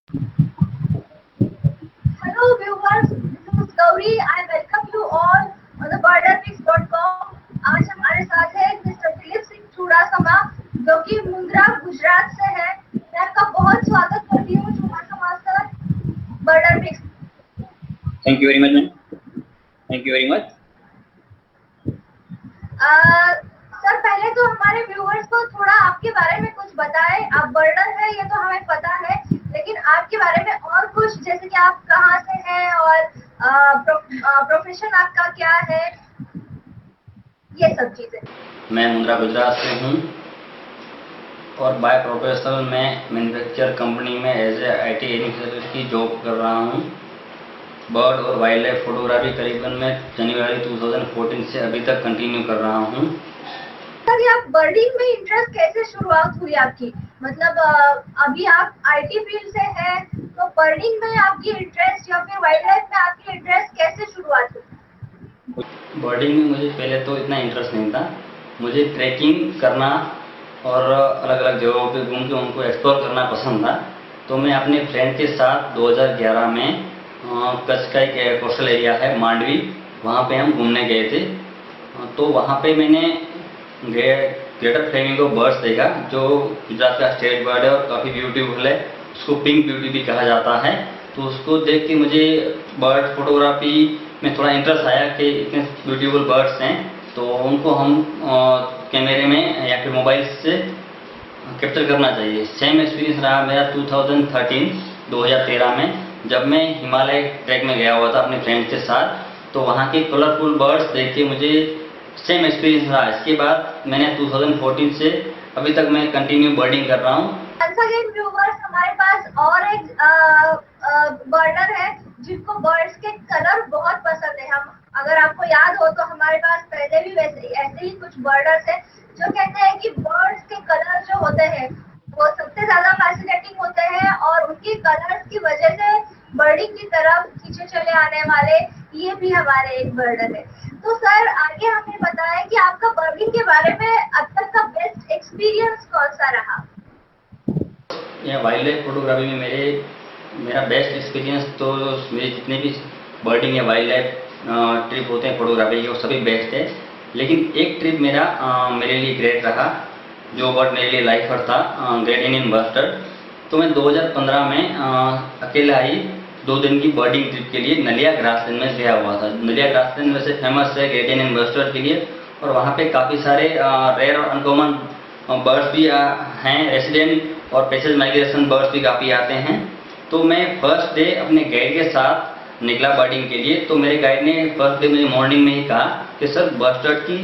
Hello viewers, this is Gauri. I welcome you all on the borderfix.com. आज हमारे साथ है मिस्टर दिलीप सिंह चूड़ासमा जो कि मुंद्रा गुजरात से है। मैं आपका बहुत स्वागत करती हूँ Chudasama sir border fix. Thank you very much, ma'am. Thank you very much. Sir पहले तो हमारे व्यूअर्स को थोड़ा आपके बारे में कुछ बताएं। आप बर्डर है ये तो हमें पता है, लेकिन आपके बारे में और कुछ, जैसे कि आप कहाँ से हैं और प्रोफेशन आपका क्या है, ये सब चीजें। मैं मुंद्रा गुजरात से हूँ और बाय प्रोफेशनल मैं मैन्युफैक्चर कंपनी में एज ए IT इंजीनियर की जॉब कर रहा हूँ। बर्ड और वाइल्ड लाइफ फोटोग्राफी करीबन मैं जनवरी 2014 से अभी तक कंटिन्यू कर रहा हूँ। सर ये आप बर्डिंग में इंटरेस्ट कैसे शुरुआत हुई आपकी? मतलब अभी आप IT फील्ड से हैं, तो बर्डिंग में आपकी इंटरेस्ट या फिर वाइल्ड लाइफ में आपकी इंटरेस्ट कैसे शुरुआत हुई? बर्डिंग में मुझे पहले तो इतना इंटरेस्ट नहीं था। मुझे ट्रैकिंग करना और अलग अलग जगहों पे घूम के उनको एक्सप्लोर करना पसंद था। तो मैं अपने फ्रेंड के साथ 2011 में कच्छ का एक कोस्टल एरिया है मांडवी, वहाँ पे हम घूमने गए थे। तो वहाँ पे मैंने ग्रेटर फ्लेमिंगो बर्ड्स देखा जो गुजरात का स्टेट बर्ड है और काफ़ी ब्यूटीफुल है। उसको पिंक ब्यूटी भी कहा जाता है। तो उसको देख के मुझे बर्ड फोटोग्राफी में थोड़ा इंटरेस्ट आया कि इतने ब्यूटीफुल बर्ड्स हैं तो उनको हम कैमरे में या फिर मोबाइल से कैप्चर करना चाहिए। सेम एक्सपीरियंस रहा मेरा 2013 में, जब मैं हिमालय ट्रैक में गया हुआ था अपने फ्रेंड्स के साथ। तो वहाँ के कलरफुल बर्ड्स देख के मुझे सेम एक्सपीरियंस रहा। इसके बाद मैंने 2014 से अभी तक मैं कंटिन्यू बर्डिंग कर रहा हूँ। हमारे पास और एक बर्डर है जिनको बर्ड्स के कलर बहुत पसंद है। हम, अगर आपको याद हो तो हमारे पास पहले भी वैसे ऐसे ही कुछ बर्डर्स है जो कहते हैं कि बर्ड्स के कलर जो होते हैं वो सबसे ज्यादा फैसिनेटिंग होते हैं और उनके कलर्स की वजह से बर्डिंग की तरफ खींचे चले आने वाले ये भी हमारे एक बर्डर है। तो सर आगे हमें बताएं कि आपका बर्डिंग के बारे में अब तक का बेस्ट एक्सपीरियंस कौन सा रहा? या वाइल्ड लाइफ फोटोग्राफी में मेरा बेस्ट एक्सपीरियंस तो मेरे जितने भी बर्डिंग या वाइल्ड लाइफ ट्रिप होते हैं फोटोग्राफी के वो सभी बेस्ट है। लेकिन एक ट्रिप मेरे लिए ग्रेट रहा जो बर्ड मेरे लिए लाइफर था, ग्रेट इंडियन बस्टर्ड। तो मैं 2015 में अकेला ही 2 दिन की बर्डिंग ट्रिप के लिए नलिया ग्रासलैंड में गया हुआ था। नलिया ग्रासलैंड वैसे फेमस है ग्रेट इंडियन बस्टर्ड के लिए और वहाँ पे काफ़ी सारे रेयर और अनकॉमन बर्ड्स भी हैं, रेसिडेंट और पैसेज माइग्रेशन बर्ड्स भी काफ़ी आते हैं। तो मैं फर्स्ट डे अपने गाइड के साथ निकला बर्डिंग के लिए। तो मेरे गाइड ने फर्स्ट डे मुझे मॉर्निंग में ही कहा कि सर बस्टर्ड की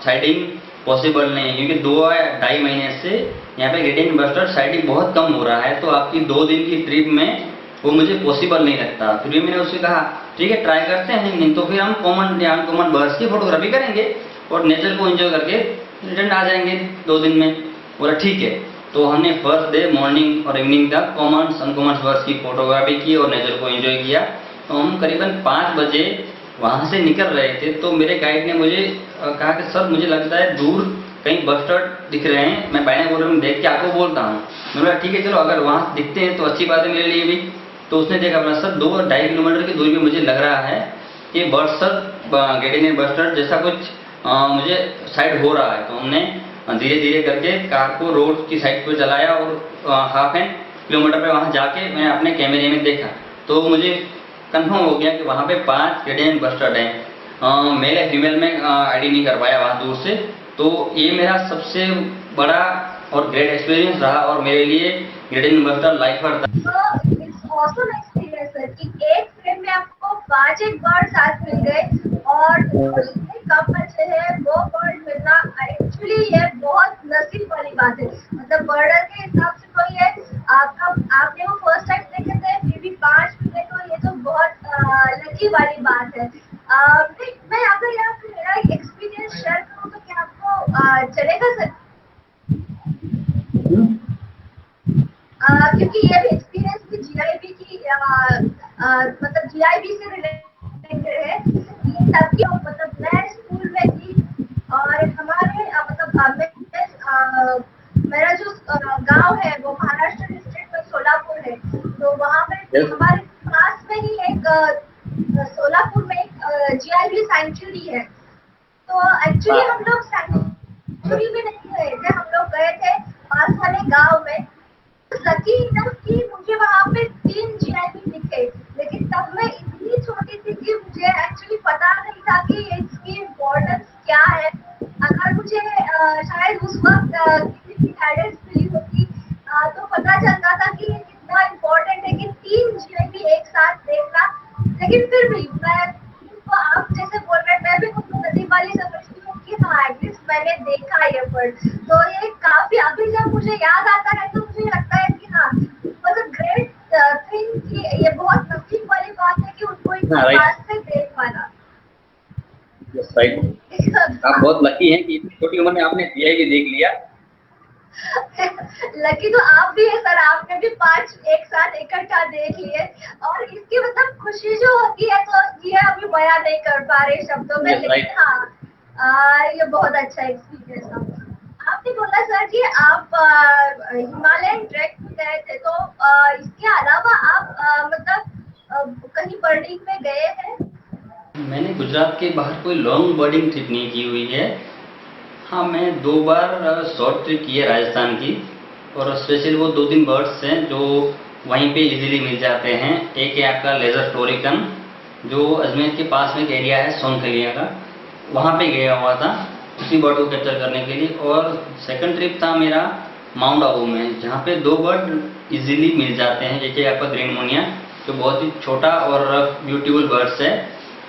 साइडिंग पॉसिबल नहीं है क्योंकि 2-2.5 महीने से यहाँ पे ग्रेट बस्टर्ड साइडिंग बहुत कम हो रहा है। तो आपकी 2 दिन की ट्रिप में वो मुझे पॉसिबल नहीं लगता। फिर भी मैंने उससे कहा ठीक है ट्राई करते हैं, नहीं तो फिर हम कॉमन या अनकॉमन बर्ड्स की फोटोग्राफी करेंगे और नेचर को एंजॉय करके रिटर्न आ जाएंगे 2 दिन में। बोला ठीक है। तो हमने फर्स्ट डे मॉर्निंग और इवनिंग तक कॉमन अनकॉमन बर्ड्स की फोटोग्राफी की और नेचर को एंजॉय किया। तो हम करीबन 5 बजे वहाँ से निकल रहे थे तो मेरे गाइड ने मुझे कहा कि सर मुझे लगता है दूर कहीं बस्टर्ड दिख रहे हैं, मैं बाइनोकुलर में देख के आपको बोलता हूँ। मैंने बोला ठीक है चलो अगर वहाँ दिखते हैं तो अच्छी बात है मेरे लिए भी। तो उसने देखा अपना सर 2-2.5 किलोमीटर की दूरी पे मुझे लग रहा है कि बस्टर्ड ग्रेट इंडियन बस्टर्ड जैसा कुछ मुझे साइड हो रहा है। तो हमने धीरे धीरे करके कार को रोड की साइड पर चलाया और हाफ एन किलोमीटर पे वहाँ जाके मैंने अपने कैमरे में देखा तो मुझे कंफर्म हो गया कि वहाँ पे 5 ग्रेट इंडियन बस्टर्ड हैं। मेल या फीमेल में आईडी नहीं कर पाया वहाँ दूर से। तो ये मेरा सबसे बड़ा और ग्रेट एक्सपीरियंस रहा और मेरे लिए ग्रेट इंडियन बस्टर्ड लाइफर था। ऑसम एक्सपीरियंस है कि एक फ्रेम में आपको 5 एक बर्ड साथ मिल गए और जो इतने कम बचे हैं वो बर्ड मिलना एक्चुअली ये बहुत नसीब वाली बात है। मतलब बर्डर के हिसाब से तो ये आपका, आपने वो फर्स्ट टाइम देखे थे फिर भी 5 मिले तो ये तो बहुत लकी वाली बात है। मैं अगर यहाँ पे मेरा एक्सपीरियंस शेयर करूँ तो क्या आपको चलेगा सर? क्योंकि ये भी एक्सपीरियंस भी जीआईबी की मतलब जीआईबी से रिलेटेड है। ये सबकी मतलब मैं स्कूल में थी और हमारे मेरा जो गांव है वो महाराष्ट्र डिस्ट्रिक्ट में सोलापुर है। Yes. हमारे पास में ही एक सोलापुर में एक जीआईबी सेंचुरी है। तो एक्चुअली हम लोग सेंचुरी में नहीं गए थे, हम लोग गए थे पास वाले गांव में। लकी इनफ कि मुझे वहाँ पे 3 जीआईबी दिखे, लेकिन तब मैं इतनी छोटी थी कि मुझे एक्चुअली पता नहीं था कि इसकी इम्पोर्टेंस क्या है। अगर मुझे शायद उस वक्त किसी की गाइडेंस मिली होती तो पता चलता था कि ये कितना इम्पोर्टेंट है कि 3 जीआईबी एक साथ देखना। लेकिन फिर भी मैं तो आप जैसे बोल रहे हैं, मैं भी खुद को नसीब वाली समझती हूँ कि हाँ एटलीस्ट मैंने देखा ये बर्ड। तो ये काफी अभी जब मुझे याद आता है तो मुझे लगता है कि हाँ मतलब ग्रेट थिंग कि ये बहुत नसीब वाली बात है कि उनको इतने हाँ, राइट। पास से देख पाना। Yes, right. आप बहुत लकी हैं कि इतनी छोटी उम्र में आपने जीआईबी देख लिया। लकी तो आप भी है सर, आपने भी 5 एक साथ इकट्ठा देख लिए। और इसकी मतलब खुशी जो होती है तो ये अभी बयां नहीं कर पा रहे शब्दों में, यस, लेकिन राइट। हाँ ये बहुत अच्छा एक्सपीरियंस था। आपने बोला सर कि आप हिमालयन ट्रैक में गए थे, तो इसके अलावा आप मतलब कहीं बर्डिंग में गए हैं? मैंने गुजरात के बाहर कोई लॉन्ग बर्डिंग ट्रिप नहीं की हुई है। हाँ, मैं 2 बार शॉर्ट ट्रिप की है राजस्थान की, और स्पेशली वो 2-3 बर्ड्स हैं जो वहीं पे इजीली मिल जाते हैं। एक है आपका लेज़र फ्लोरिकन, जो अजमेर के पास में एक एरिया है सोनखलिया का, वहाँ पे गया हुआ था उसी बर्ड को कैप्चर करने के लिए। और सेकंड ट्रिप था मेरा माउंट आबू में, जहाँ पे 2 बर्ड इजीली मिल जाते हैं। एक है आपका ग्रीन मोनिया, जो बहुत ही छोटा और ब्यूटीफुल बर्ड्स है,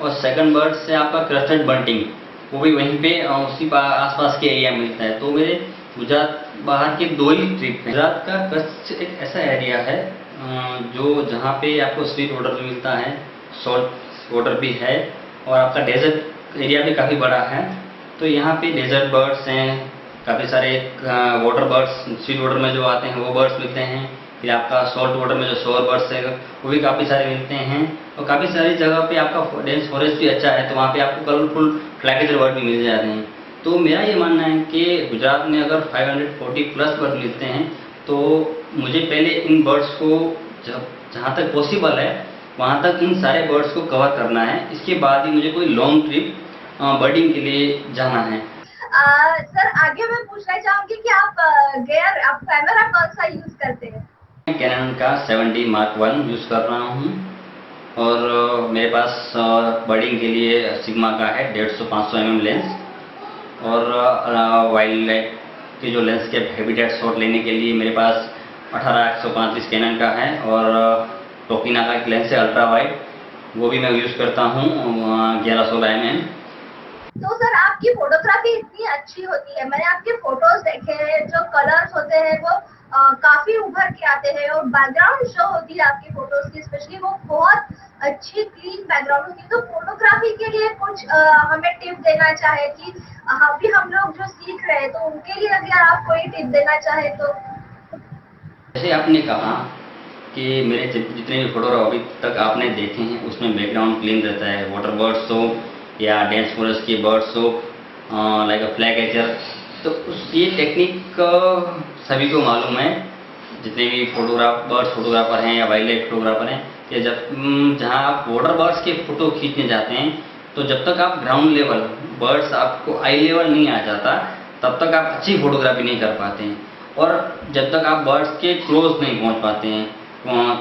और सेकंड बर्ड्स है आपका क्रेस्टेड बंटिंग, वो भी वहीं पे उसी आसपास के एरिया में मिलता है। तो मेरे गुजरात बाहर के 2 ही ट्रिप हैं। गुजरात का कच्छ एक ऐसा एरिया है जो जहाँ पे आपको स्वीट वाटर भी मिलता है, सॉल्ट वाटर भी है, और आपका डेजर्ट एरिया भी काफ़ी बड़ा है। तो यहाँ पे डेजर्ट बर्ड्स हैं काफ़ी सारे, वाटर बर्ड्स स्वीट वाटर में जो आते हैं वो बर्ड्स मिलते हैं। फिर आपका सॉल्ट वाटर में जो शोर बर्ड्स है वो भी काफ़ी सारे मिलते हैं। और काफ़ी सारी जगह पे आपका डेंस फॉरेस्ट भी अच्छा है, तो वहाँ पे आपको कलरफुल फ्लैगेजर बर्ड भी मिल जाते हैं। तो मेरा ये मानना है कि गुजरात में अगर 540 प्लस बर्ड मिलते हैं, तो मुझे पहले इन बर्ड्स को जब जहाँ तक पॉसिबल है वहाँ तक इन सारे बर्ड्स को कवर करना है। इसके बाद ही मुझे कोई लॉन्ग ट्रिप बर्डिंग के लिए जाना है। सर आगे मैं पूछना चाहूंगी कि आप गेयर आप कैमरा कौन सा यूज करते हैं? मैं कैनन का 7D Mark 1 यूज़ कर रहा हूँ, और मेरे पास बर्डिंग के लिए सिग्मा का है 150-500 mm लेंस। और वाइल्ड लाइफ के जो लेंस के हैबिटेट शॉट लेने के लिए मेरे पास 18-135 कैनन का है, और टोकिना का एक लेंस है अल्ट्रा वाइड, वो भी मैं यूज़ करता हूँ 11-16 mm। तो सर आपकी फोटोग्राफी इतनी अच्छी होती है, मैंने आपके फोटोज देखे हैं, जो कलर्स होते हैं वो काफी उभर के आते हैं, और बैकग्राउंड जो होती है आपकी फोटोज की स्पेशली वो बहुत अच्छी क्लीन बैकग्राउंड होती है। तो फोटोग्राफी के लिए कुछ हमें टिप देना चाहे कि अभी हम लोग जो सीख रहे हैं तो उनके लिए अगर आप कोई टिप देना चाहे तो? जैसे आपने कहा कि मेरे जितने भी फोटोग्राफ अभी तक आपने देखे हैं उसमें बैकग्राउंड क्लीन रहता है, वाटर बर्ड्स हो या डेंस फॉरेस्ट के बर्ड्स हो, लाइक अ फ्लैग कैचर। तो उस ये टेक्निक सभी को मालूम है, जितने भी बर्ड्स फोटोग्राफर हैं या वाइल्ड लाइफ फोटोग्राफर हैं, कि जब जहाँ आप वाटर बर्ड्स के फ़ोटो खींचने जाते हैं, तो जब तक आप ग्राउंड लेवल बर्ड्स आपको आई लेवल नहीं आ जाता, तब तक आप अच्छी फोटोग्राफी नहीं कर पाते हैं। और जब तक आप बर्ड्स के क्लोज नहीं पहुंच पाते हैं,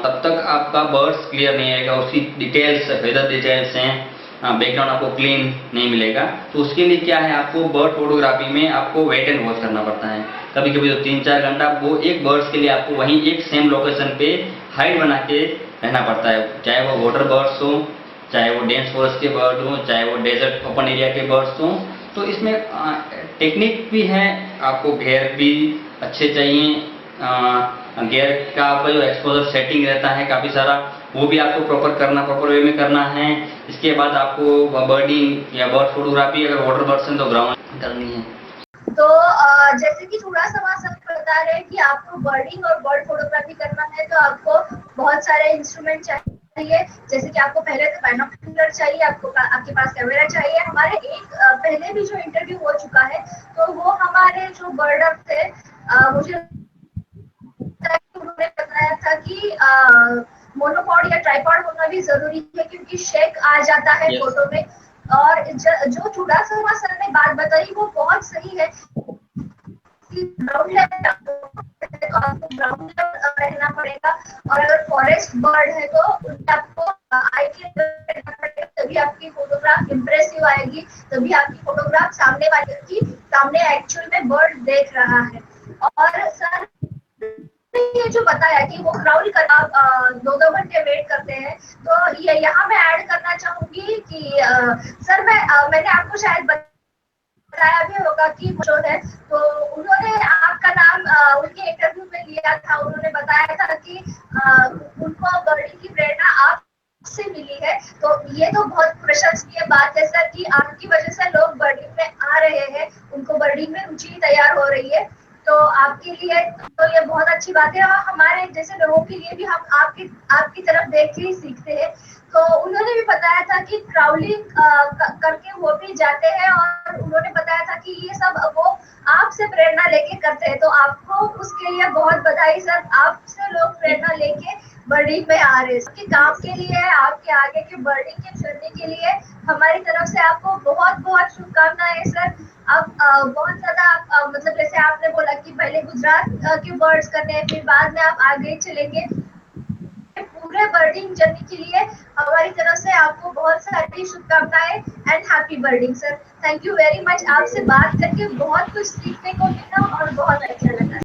तब तक आपका बर्ड्स क्लियर नहीं आएगा, उसकी डिटेल्स फेदर डिटेल्स हैं, बैकग्राउंड आपको क्लीन नहीं मिलेगा। तो उसके लिए क्या है, आपको बर्ड फोटोग्राफी में आपको वेट एंड वॉच करना पड़ता है। कभी कभी तो 3-4 घंटा वो एक बर्ड्स के लिए आपको वहीं एक सेम लोकेशन पे हाइड बना के रहना पड़ता है, चाहे वो वाटर बर्ड्स हो, चाहे वो डेंस फॉरेस्ट के बर्ड हों, चाहे वो डेजर्ट ओपन एरिया के बर्ड्स हों। तो इसमें टेक्निक भी है, आपको घेर भी अच्छे चाहिए, गियर का आपका जो एक्सपोजर सेटिंग रहता है काफ़ी सारा, वो भी आपको प्रॉपर वे में करना है। इसके बाद आपको बर्डिंग या बर्ड फोटोग्राफी अगर वाटर बर्ड्स हैं तो ग्राउंड करनी है। तो जैसे कि थोड़ा सा वहाँ सब बता रहे हैं कि आपको बर्डिंग और बर्ड फोटोग्राफी करना है तो आपको बहुत सारे इंस्ट्रूमेंट चाहिए, जैसे कि आपको पहले तो बाइनोकुलर चाहिए, आपको आपके पास कैमरा चाहिए। हमारे एक पहले भी जो इंटरव्यू हो चुका है तो वो हमारे जो बर्डर थे मुझे उन्होंने बताया था कि मोनोपॉड या ट्राइपॉड होना भी जरूरी है, क्योंकि शेक आ जाता है यस। फोटो में। और जो चुड़ासमा सर ने बात बताई वो बहुत सही है कि ग्राउंड लेवल तो आपको ग्राउंड लेवल रहना पड़ेगा, और अगर फॉरेस्ट बर्ड है तो उनका आपको आई के लेवल रहना पड़ेगा, तभी आपकी फोटोग्राफ इम्प्रेसिव आएगी, तभी आपकी फोटोग्राफ सामने वाले की सामने एक्चुअल में बर्ड देख रहा है। और सर ये जो बताया कि वो क्राउल कर आप 2-2 घंटे वेट करते हैं, तो ये यहाँ मैं ऐड करना चाहूंगी कि सर मैंने आपको शायद बताया भी होगा कि जो है, तो उन्होंने आपका नाम उनके इंटरव्यू में लिया था। उन्होंने बताया था कि उनको बर्डिंग की प्रेरणा आपसे मिली है। तो ये तो बहुत प्रशंसनीय बात है सर कि आपकी वजह से लोग बर्डिंग में आ रहे हैं, उनको बर्डिंग में रुचि तैयार हो रही है। तो आपके लिए तो ये बहुत अच्छी बात है, और हमारे जैसे लोगों के लिए भी हम आपकी तरफ देख के ही सीखते हैं। तो उन्होंने भी बताया था कि क्राउलिंग करके वो भी जाते हैं, और उन्होंने बताया था कि ये सब वो आपसे प्रेरणा लेके करते हैं। तो आपको उसके लिए बहुत बधाई सर, आपसे लोग प्रेरणा लेके बर्डिंग में आ रहे हैं। सबके काम के लिए, आपके आगे के बर्डिंग के जर्नी के लिए हमारी तरफ से आपको बहुत बहुत शुभकामनाएं सर। आप बहुत ज्यादा मतलब जैसे आपने बोला कि पहले गुजरात के बर्ड्स करते हैं, फिर बाद में आप आगे चलेंगे। पूरे बर्डिंग जर्नी के लिए हमारी तरफ से आपको बहुत सारी शुभकामनाएं and happy birding sir. Thank you very much. आपसे बात करके बहुत कुछ सीखने को मिला और बहुत अच्छा लगा।